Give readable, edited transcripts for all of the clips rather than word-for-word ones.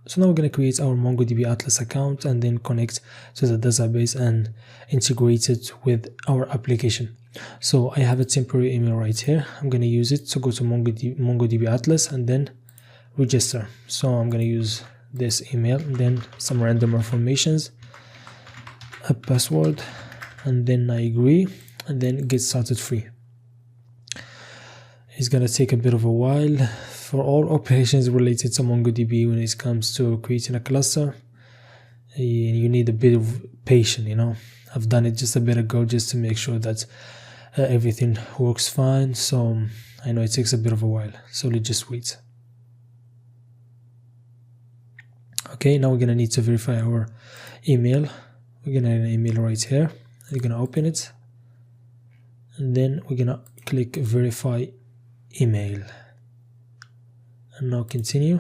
So now we're going to create our MongoDB Atlas account and then connect to the database and integrate it with our application. So I have a temporary email right here. I'm going to use it to go to MongoDB Atlas and then register. So I'm going to use this email and then some random informations, a password, and then I agree, and then get started free. It's going to take a bit of a while for all operations related to MongoDB. When it comes to creating a cluster, you need a bit of patience, you know. I've done it just a bit ago just to make sure that everything works fine. So I know it takes a bit of a while, so let's just wait. Okay, now we're going to need to verify our email. We're going to have an email right here. We're going to open it, and then we're going to click verify email, and now continue.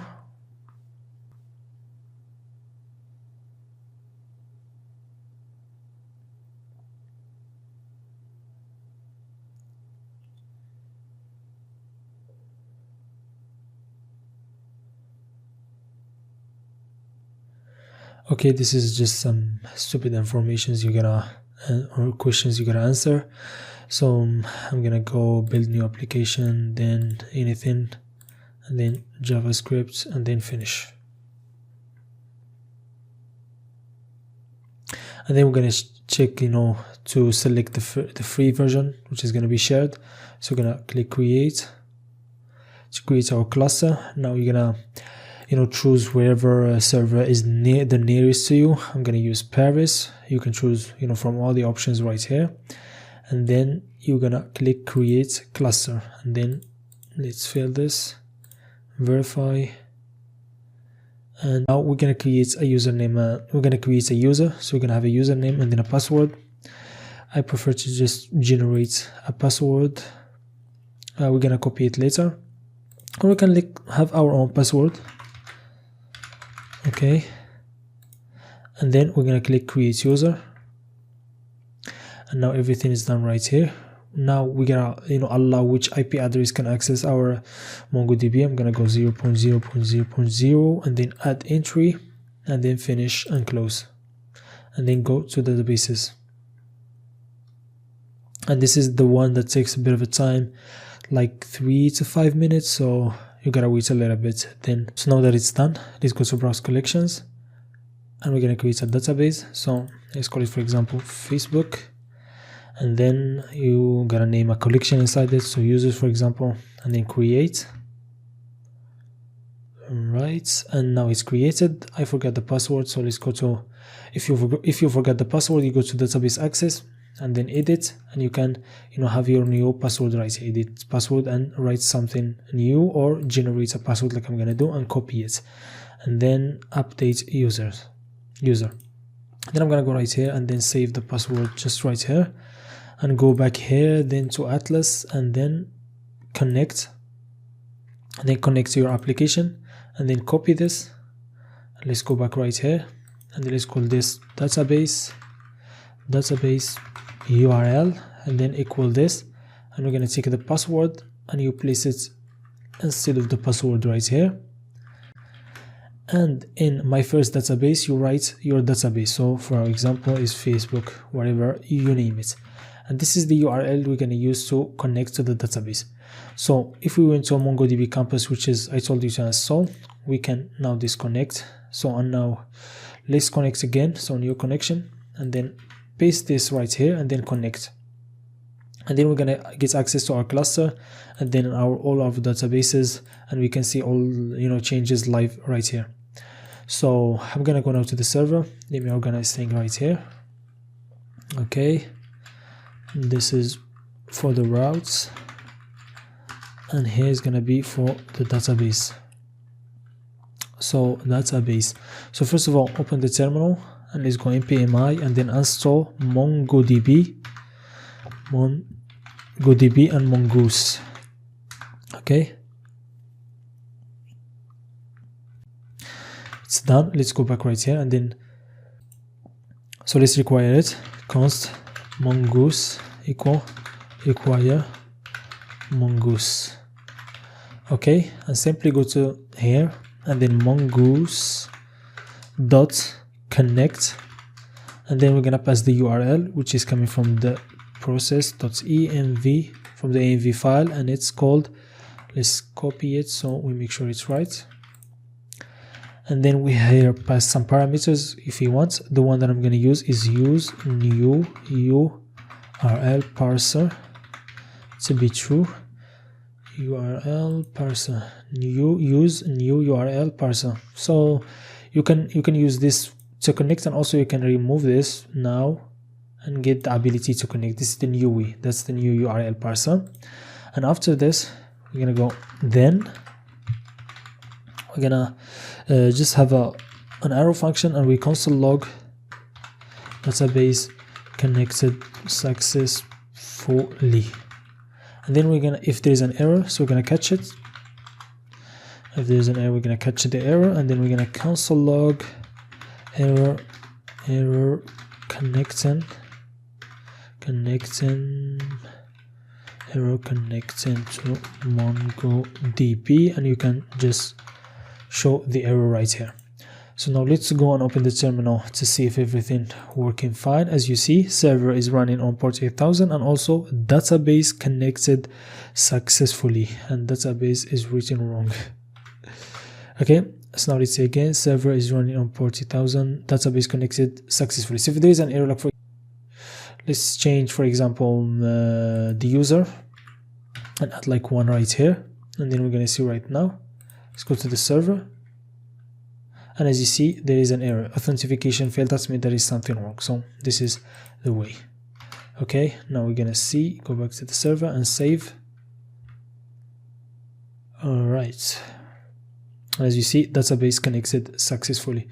Okay, this is just some stupid informations you're gonna or questions you gotta answer. So I'm gonna go build new application, then anything, and then JavaScript, and then finish. And then we're gonna check, you know, to select the free version, which is gonna be shared. So we're gonna click create to create our cluster. Now you're gonna, you know, choose wherever server is the nearest to you. I'm gonna use Paris. You can choose, you know, from all the options right here, and then you're gonna click create cluster, and then let's fill this, verify, and now we're gonna create a username. We're gonna create a user, so we're gonna have a username and then a password. I prefer to just generate a password. We're gonna copy it later, or we can have our own password. Okay, and then we're gonna click create user, and now everything is done right here. Now we're gonna, you know, allow which IP address can access our MongoDB. I'm gonna go 0.0.0.0 and then add entry, and then finish and close, and then go to databases. And this is the one that takes a bit of a time, like 3 to 5 minutes, so you gotta wait a little bit. Then, so now that it's done, let's go to browse collections, and we're gonna create a database. So let's call it, for example, Facebook, and then you gotta name a collection inside it, so users, for example, and then create. Right, and now it's created. I forgot the password, so let's go to, if you forgot the password, you go to database access and then edit, and you can, you know, have your new password right here. Edit password and write something new, or generate a password like I'm gonna do, and copy it, and then update user. Then I'm gonna go right here and then save the password just right here, and go back here, then to Atlas, and then connect, and then connect to your application, and then copy this, and let's go back right here, and then let's call this database URL, and then equal this, and we're going to take the password and you place it instead of the password right here. And in my first database, you write your database. So for example is Facebook, whatever you name it, and this is the URL we're going to use to connect to the database. So if we went to a MongoDB campus, which is I told you to install, we can now disconnect. So and now let's connect again, so new connection, and then paste this right here, and then connect, and then we're gonna get access to our cluster, and then all of the databases, and we can see all, you know, changes live right here. So I'm gonna go now to the server. Let me organize things right here. Okay, this is for the routes, and here's gonna be for the database. So database, so first of all, open the terminal, and let's go npmi and then install MongoDB and Mongoose. Okay, it's done. Let's go back right here, and then so let's require it, const mongoose equal require mongoose. Okay, and simply go to here, and then mongoose dot connect, and then we're gonna pass the URL, which is coming from the process.env, from the env file, and it's called, let's copy it so we make sure it's right. And then we here pass some parameters if you want. The one that I'm going to use is use new URL parser to be true. URL parser, use new URL parser. So you can use this to connect, and also you can remove this now and get the ability to connect. This is the new way, that's the new URL parser. And after this we're gonna go, then we're gonna just have an arrow function, and we console log database connected successfully. And then we're gonna, if there's an error, so we're gonna catch it. If there's an error, we're gonna catch the error, and then we're gonna console log error connecting error connecting to MongoDB, and you can just show the error right here. So now let's go and open the terminal to see if everything working fine. As you see, server is running on port 8000, and also database connected successfully, and database is written wrong. Okay, so now let's say again, server is running on port 8000, database connected successfully. So if there is an error, like for, let's change for example the user and add like one right here, and then we're gonna see right now. Let's go to the server, and as you see, there is an error, authentication failed. That means there is something wrong. So this is the way. Okay, now we're gonna see, go back to the server and save. All right, as you see, database connected successfully.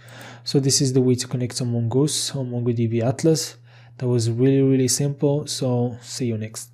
So this is the way to connect to Mongoose or MongoDB Atlas. That was really simple. So see you next.